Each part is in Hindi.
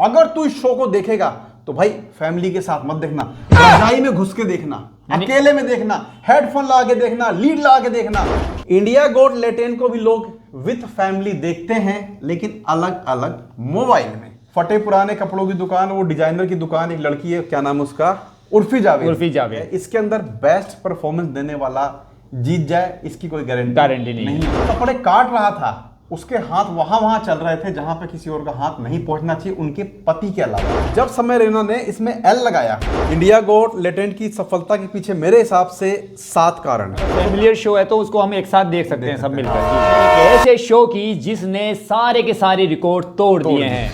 अगर तू इस शो को देखेगा तो भाई फैमिली के साथ मत देखना, रजाई में घुस के देखना, अकेले में देखना, हेडफोन लगा के देखना, लीड लगा के देखना। इंडिया गोट लेटेंट को भी लोग विथ फैमिली देखते हैं, लेकिन अलग अलग मोबाइल में। फटे पुराने कपड़ों की दुकान, वो डिजाइनर की दुकान, एक लड़की है, क्या नाम उसका, उर्फी जावेद। इसके अंदर बेस्ट परफॉर्मेंस देने वाला जीत जाए, इसकी कोई गारंटी नहीं। कपड़े काट रहा था, उसके हाथ वहां चल रहे थे जहां पे किसी और का हाथ नहीं पहुंचना चाहिए, उनके पति के अलावा। जब समय रैना ने इसमें एल लगाया, इंडिया गोट लेटेंट की सफलता के पीछे मेरे हिसाब से 7 कारण है। फैमिलियर शो है तो उसको हम एक साथ देख सकते हैं सब मिलकर। एक ऐसे शो की जिसने सारे के सारे रिकॉर्ड तोड़ दिए हैं।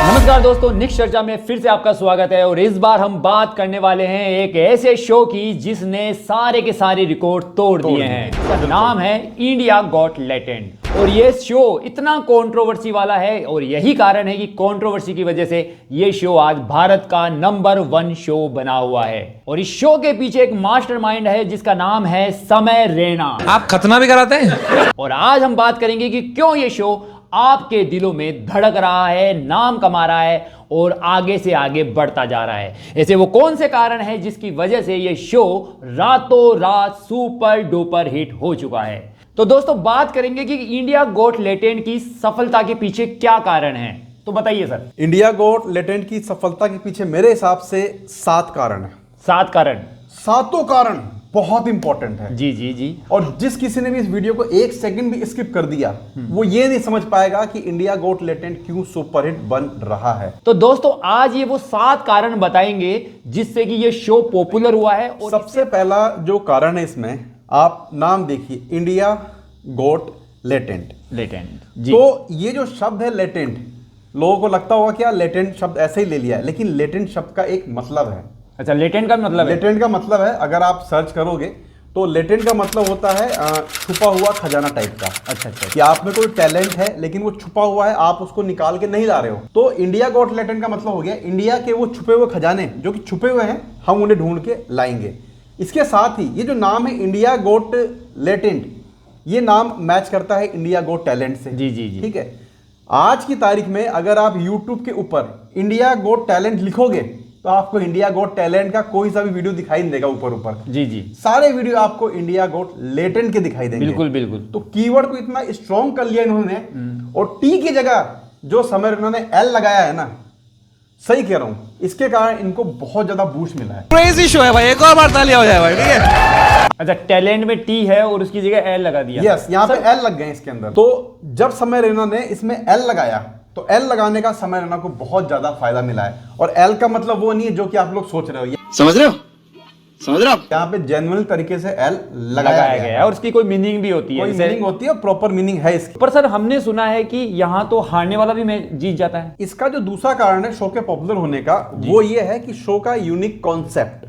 नमस्कार दोस्तों, निक्स चर्चा में फिर से आपका स्वागत है और इस बार हम बात करने वाले हैं एक ऐसे शो की जिसने सारे के सारे रिकॉर्ड तोड़ दिए हैं। इसका नाम है इंडिया गॉट लेटेंट और ये शो इतना कंट्रोवर्सी वाला है और यही कारण है कि कंट्रोवर्सी की वजह से ये शो आज भारत का नंबर 1 शो बना हुआ है। और इस शो के पीछे एक मास्टरमाइंड है जिसका नाम है समय रैना। आप खतना भी कराते हैं। और आज हम बात करेंगे कि क्यों ये शो आपके दिलों में धड़क रहा है, नाम कमा रहा है और आगे से आगे बढ़ता जा रहा है। ऐसे वो कौन से कारण हैं जिसकी वजह से ये शो रातों रात सुपर डुपर हिट हो चुका है। तो दोस्तों बात करेंगे कि इंडिया गोट लेटेंट की सफलता के पीछे क्या कारण है, तो बताइए सर। इंडिया गोट लेटेंट की सफलता के पीछे मेरे हिसाब से 7 कारण है। 7 कारण, 7 कारण बहुत इंपॉर्टेंट है। जी। और जिस किसी ने भी इस वीडियो को 1 सेकंड भी स्किप कर दिया, वो ये नहीं समझ पाएगा कि इंडिया गोट लेटेंट क्यों सुपरहिट बन रहा है। तो दोस्तों आज ये वो 7 कारण बताएंगे जिससे कि ये शो पॉपुलर हुआ है। और सबसे पहला जो कारण है इसमें, आप नाम देखिए, इंडिया गोट लेटेंट जी। तो ये जो शब्द है लेटेंट, लोगों को लगता होगा क्या लेटेंट शब्द ऐसे ही ले लिया है, लेकिन लेटेंट शब्द का एक मतलब है। अच्छा, लेटेंट का मतलब है? लेटेंट का मतलब है, अगर आप सर्च करोगे तो लेटेंट का मतलब होता है छुपा हुआ खजाना टाइप का। अच्छा कि आप में कोई टैलेंट है लेकिन वो छुपा हुआ है, आप उसको निकाल के नहीं ला रहे हो। तो इंडिया गोट लेटेंट का मतलब हो गया इंडिया के वो छुपे हुए खजाने जो कि छुपे हुए हैं, हम उन्हें ढूंढ के लाएंगे। इसके साथ ही ये जो नाम है इंडिया गोट लेटेंट, ये नाम मैच करता है इंडिया गोट टैलेंट से। जी। ठीक है, आज की तारीख में अगर आप यूट्यूब के ऊपर इंडिया गोट टैलेंट लिखोगे तो आपको इंडिया गोट टैलेंट का कोई सा भी वीडियो दिखाई नहीं देगा ऊपर। जी। सारे वीडियो आपको इंडिया गोट लेटेंट के दिखाई देंगे। बिल्कुल। तो कीवर्ड को इतना स्ट्रॉन्ग कर लिया इन्होंने, और टी की जगह जो समय इन्होंने एल लगाया है ना, सही कह रहा हूं, इसके कारण इनको बहुत ज्यादा बूस्ट मिला है। क्रेजी शो है भाई, एक और बार तालियां हो जाए भाई, ठीक है। अच्छा, टैलेंट में टी है और उसकी जगह एल लगा दिया। यस, यहाँ पे एल लग गए इसके अंदर। तो जब समय रैना ने इसमें एल लगाया तो एल लगाने का समय रैना को बहुत ज्यादा फायदा मिला है। और एल का मतलब वो नहीं है जो कि आप लोग सोच रहे हो, समझ रहे हो यहाँ पे जेन्युइन तरीके से एल लगाया गया है और उसकी कोई मीनिंग भी होती है। कोई मीनिंग होती है, प्रॉपर मीनिंग है इसकी। पर सर हमने सुना है कि यहाँ तो हारने वाला भी मैच जीत जाता है। इसका जो दूसरा कारण है शो के पॉपुलर होने का, वो ये है कि शो का यूनिक कॉन्सेप्ट।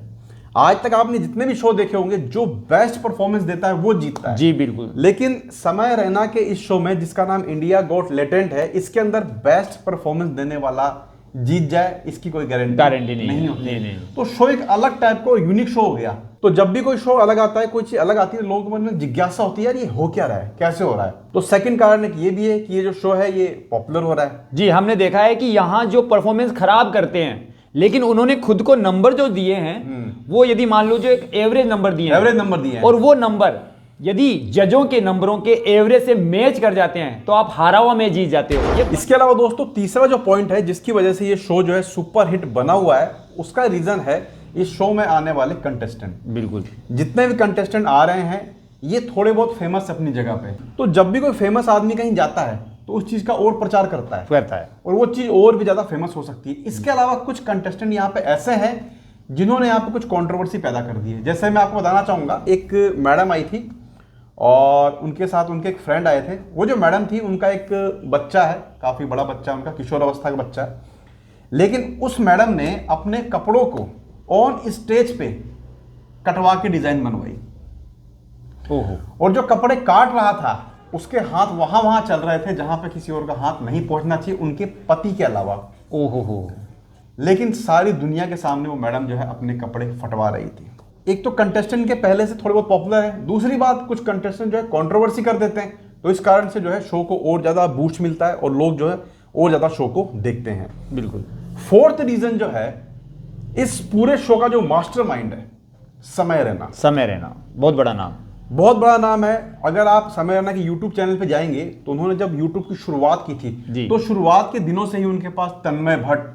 आज तक आपने जितने भी शो देखे होंगे, जो बेस्ट परफॉर्मेंस देता है वो जीतता है। जी बिल्कुल। लेकिन समय रैना के इस शो में, जिसका नाम इंडिया गोट लेटेंट है, इसके अंदर बेस्ट परफॉर्मेंस देने वाला जीत जाए, इसकी कोई गारंटी नहीं होती। नहीं। तो शो एक अलग टाइप का यूनिक शो हो गया। तो जब भी कोई शो अलग आता है, कोई चीज अलग आती है, लोगों के मन में जिज्ञासा होती है, यार ये हो क्या रहा है, कैसे हो रहा है। तो सेकंड कारण ये भी है कि ये जो शो है ये पॉपुलर हो रहा है। जी, हमने देखा है कि यहाँ जो परफॉर्मेंस खराब करते हैं, लेकिन उन्होंने खुद को नंबर जो दिए हैं वो, यदि मान लो जो एक एवरेज नंबर दिए हैं, और वो नंबर यदि जजों के नंबरों के एवरेज से मैच कर जाते हैं तो आप हारा हुआ मैच जीत जाते हो। इसके अलावा दोस्तों तीसरा जो पॉइंट है जिसकी वजह से ये शो जो है सुपर हिट बना हुआ है, उसका रीजन है इस शो में आने वाले कंटेस्टेंट। बिल्कुल, जितने भी कंटेस्टेंट आ रहे हैं ये थोड़े बहुत फेमस अपनी जगह पे। तो जब भी कोई फेमस आदमी कहीं जाता है तो उस चीज का और प्रचार करता है और वो चीज और भी ज्यादा फेमस हो सकती है। इसके अलावा कुछ कंटेस्टेंट यहाँ पे ऐसे हैं जिन्होंने यहाँ पे कुछ कंट्रोवर्सी पैदा कर दी है। जैसे मैं आपको बताना चाहूंगा, एक मैडम आई थी और उनके साथ उनके एक फ्रेंड आए थे। वो जो मैडम थी, उनका एक बच्चा है, काफी बड़ा बच्चा, उनका किशोर अवस्था का बच्चा है। लेकिन उस मैडम ने अपने कपड़ों को ऑन स्टेज पे कटवा के डिजाइन बनवाई। और जो कपड़े काट रहा था उसके हाथ वहां चल रहे थे जहां पे किसी और का हाथ नहीं पहुंचना चाहिए, उनके पति के अलावा। लेकिन सारी दुनिया के सामने वो मैडम जो है अपने कपड़े फटवा रही थी। एक तो कंटेस्टेंट के पहले से थोड़े बहुत पॉपुलर है, दूसरी बात कुछ कंटेस्टेंट जो है कंट्रोवर्सी कर देते हैं तो इस कारण से जो है शो को और ज़्यादा बूस्ट मिलता है और लोग जो है और ज़्यादा शो को देखते हैं। बिल्कुल। फोर्थ रीज़न जो है, इस पूरे शो का जो मास्टरमाइंड है समय रैना। समय रैना बहुत बड़ा नाम, बहुत बड़ा नाम है। अगर आप समय रैना के यूट्यूब चैनल पे जाएंगे तो उन्होंने जब यूट्यूब की शुरुआत की थी तो शुरुआत के दिनों से ही उनके पास तन्मय भट्ट,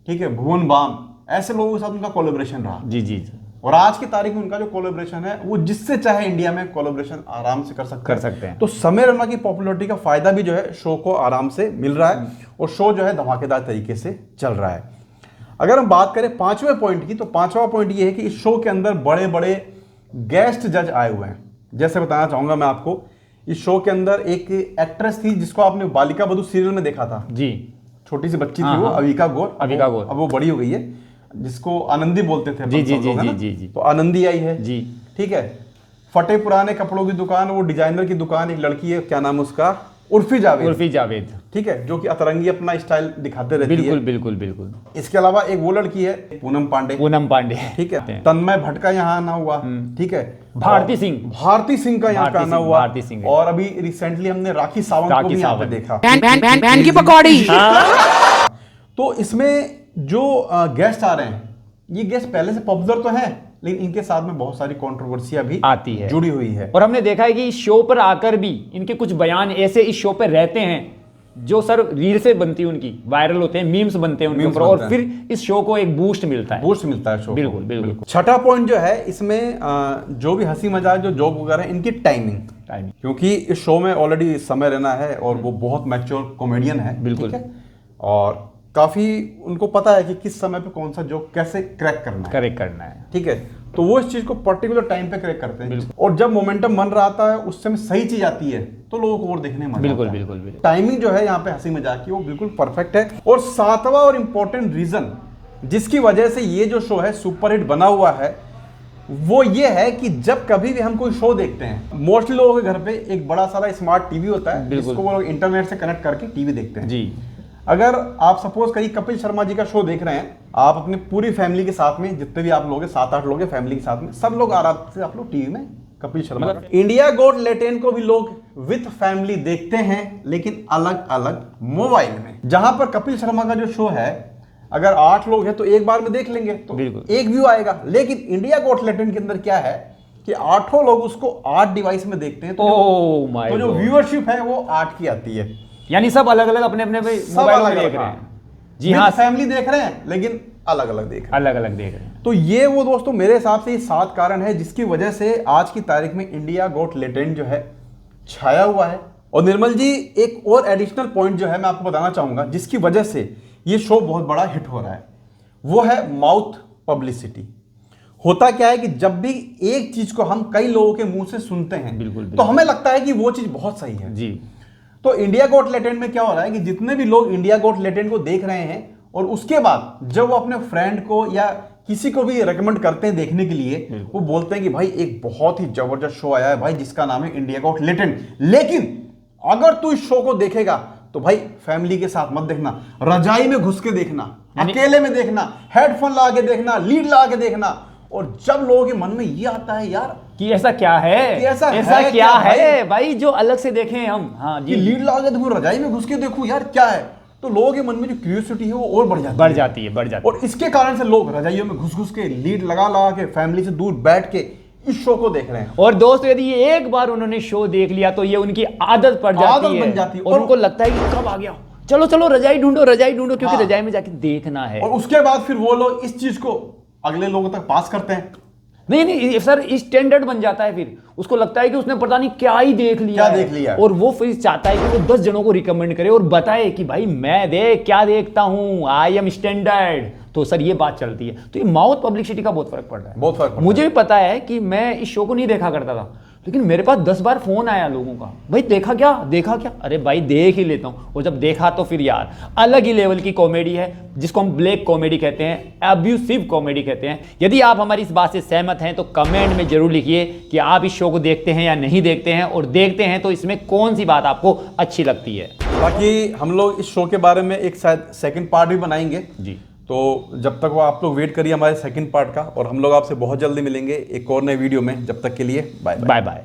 ठीक है, भुवन बाम, ऐसे लोगों के साथ उनका कोलैबोरेशन रहा। जी जी जी। और आज की तारीख में उनका जो कोलैबोरेशन है वो जिससे चाहे इंडिया में कोलैबोरेशन आराम से कर सकते हैं। तो समय रैना की पॉपुलैरिटी का फायदा भी जो है शो को आराम से मिल रहा है और शो जो है धमाकेदार तरीके से चल रहा है। अगर हम बात करें 5वें पॉइंट की, तो 5वां पॉइंट ये है कि इस शो के अंदर बड़े बड़े गेस्ट जज आए हुए हैं। जैसे बताना चाहूंगा मैं आपको, इस शो के अंदर एक एक्ट्रेस थी जिसको आपने बालिका बधू सीरियल में देखा था जी, छोटी सी बच्ची थी वो, अविका गौर। अब वो बड़ी हो गई है, जिसको आनंदी बोलते थे जी जी जी जी जी जी। तो आनंदी आई है जी, ठीक है। फटे पुराने कपड़ों की दुकान, वो डिजाइनर की दुकान, एक लड़की है, क्या नाम है उसका, उर्फी जावेद, ठीक है, जो कि अतरंगी अपना स्टाइल दिखाते रहती है। बिल्कुल बिल्कुल बिल्कुल। इसके अलावा एक वो लड़की है पूनम पांडे, ठीक है। तन्मय भट्ट का यहाँ आना हुआ, ठीक है। भारती सिंह का यहाँ आना हुआ। और अभी रिसेंटली हमने राखी सावंत को भी यहाँ पे देखा। बहन की पकौड़ी। तो इसमें जो गेस्ट आ रहे हैं, ये गेस्ट पहले से पॉपुलर तो हैं, लेकिन इनके साथ में बहुत सारी कंट्रोवर्सियां भी आती है, जुड़ी हुई है। और हमने देखा है कि इस शो पर आकर भी इनके कुछ बयान ऐसे इस शो पर रहते हैं जो सर रील से बनती है, उनकी वायरल होते हैं, मीम्स बनते हैं उनके ऊपर, और फिर इस शो को एक बूस्ट मिलता है शो। बिल्कुल बिल्कुल। छठा पॉइंट जो है इसमें, जो भी हंसी मजाक जो जोक वगैरह, इनकी टाइमिंग, क्योंकि इस शो में ऑलरेडी समय रैना है और वो बहुत मैच्योर कॉमेडियन है, बिल्कुल, और काफी उनको पता है कि किस समय पे कौन सा जोक कैसे क्रैक करना है, ठीक है। तो वो इस चीज को पर्टिकुलर टाइम पे क्रैक करते हैं, और जब मोमेंटम बन रहा आता है उस समय सही चीज आती है तो लोगों को और देखने में बिल्कुल बिल्कुल बिल्कुल। टाइमिंग जो है यहाँ पे हंसी मजाक की वो बिल्कुल परफेक्ट है। और 7वां और इंपॉर्टेंट रीजन जिसकी वजह से ये जो शो है सुपरहिट बना हुआ है, वो ये है कि जब कभी भी हम कोई शो देखते हैं, मोस्टली लोगों के घर पे एक बड़ा सारा स्मार्ट टीवी होता है जिसको वो लोग इंटरनेट से कनेक्ट करके टीवी देखते हैं जी। अगर आप सपोज करिए कपिल शर्मा जी का शो देख रहे हैं, आप अपनी पूरी फैमिली के साथ में, जितने भी आप लोग हैं 7-8 लोग हैं फैमिली के साथ में, सब लोग आराम से आप लोग टीवी में Kapil Sharma, India got latent को भी लोग विथ फैमिली देखते हैं, लेकिन अलग अलग मोबाइल में। जहां पर कपिल शर्मा का जो शो है, अगर 8 लोग हैं तो एक बार में देख लेंगे तो एक व्यू आएगा, लेकिन इंडिया गोट लेटेन के अंदर क्या है कि 8 लोग उसको 8 डिवाइस में देखते हैं, तो जो व्यूअरशिप है वो 8 की आती है, यानी सब अलग अलग अपने अपने मोबाइल में देख रहे हैं। जी हाँ, फैमिली देख रहे हैं लेकिन अलग अलग देख रहे हैं। तो ये वो दोस्तों मेरे हिसाब से ये 7 कारण है जिसकी वजह से आज की तारीख में इंडिया गोट लेटेंट जो है छाया हुआ है। और निर्मल जी, एक और एडिशनल पॉइंट जो है मैं आपको बताना चाहूंगा जिसकी वजह से ये शो बहुत बड़ा हिट हो रहा है, वो है माउथ पब्लिसिटी। होता क्या है कि जब भी एक चीज को हम कई लोगों के मुंह से सुनते हैं तो हमें लगता है कि वो चीज बहुत सही है जी। तो इंडिया गोट लेटेंट में क्या हो रहा है कि जितने भी लोग इंडिया गोट लेटेंट को देख रहे हैं और उसके बाद जब वो अपने फ्रेंड को या किसी को भी रेकमेंड करते हैं देखने के लिए, वो बोलते हैं कि भाई एक बहुत ही जबरदस्त शो आया है भाई जिसका नाम है इंडिया गोट लेटेंट, लेकिन अगर तू इस शो को देखेगा तो भाई फैमिली के साथ मत देखना, रजाई में घुस के देखना, अकेले में देखना, हेडफोन लगा के देखना, लीड लगा के देखना। और जब लोगों के मन में ये आता है यार कि ऐसा क्या है, ऐसा क्या है भाई जो अलग से देखें हम, हाँ जी, लीड लगा के देखूं, रजाई में घुस के देखूं यार क्या है, तो लोगों के मन में जो क्यूरियोसिटी है वो और बढ़ जाती है। और इसके कारण से लोग रजाइयों में घुस के लीड लगा के फैमिली से दूर बैठ के इस शो को देख रहे हैं। और दोस्तों यदि ये एक बार उन्होंने शो देख लिया तो ये उनकी आदत बन जाती है और उनको लगता है कि कब आ गया, चलो रजाई ढूंढो क्योंकि रजाई में जाके देखना है। और उसके बाद फिर वो लोग इस चीज को अगले लोगों तक पास करते हैं। नहीं सर, स्टैंडर्ड बन जाता है, फिर उसको लगता है कि उसने पता नहीं क्या ही देख लिया और वो फिर चाहता है कि वो 10 जनों को रिकमेंड करे और बताए कि भाई मैं क्या देखता हूं, आई एम स्टैंडर्ड। तो सर ये बात चलती है। तो ये माउथ पब्लिसिटी का बहुत फर्क पड़ रहा है। मुझे भी पता है कि मैं इस शो को नहीं देखा करता था, लेकिन मेरे पास 10 बार फोन आया लोगों का, भाई देखा क्या, अरे भाई देख ही लेता हूं। और जब देखा तो फिर यार अलग ही लेवल की कॉमेडी है, जिसको हम ब्लैक कॉमेडी कहते हैं, अब्यूसिव कॉमेडी कहते हैं। यदि आप हमारी इस बात से सहमत हैं तो कमेंट में जरूर लिखिए कि आप इस शो को देखते हैं या नहीं देखते हैं, और देखते हैं तो इसमें कौन सी बात आपको अच्छी लगती है। बाकी हम लोग इस शो के बारे में एक शायद सेकंड पार्ट भी बनाएंगे जी, तो जब तक वो आप लोग वेट करिए हमारे सेकंड पार्ट का, और हम लोग आपसे बहुत जल्दी मिलेंगे एक और नए वीडियो में। जब तक के लिए बाय बाय।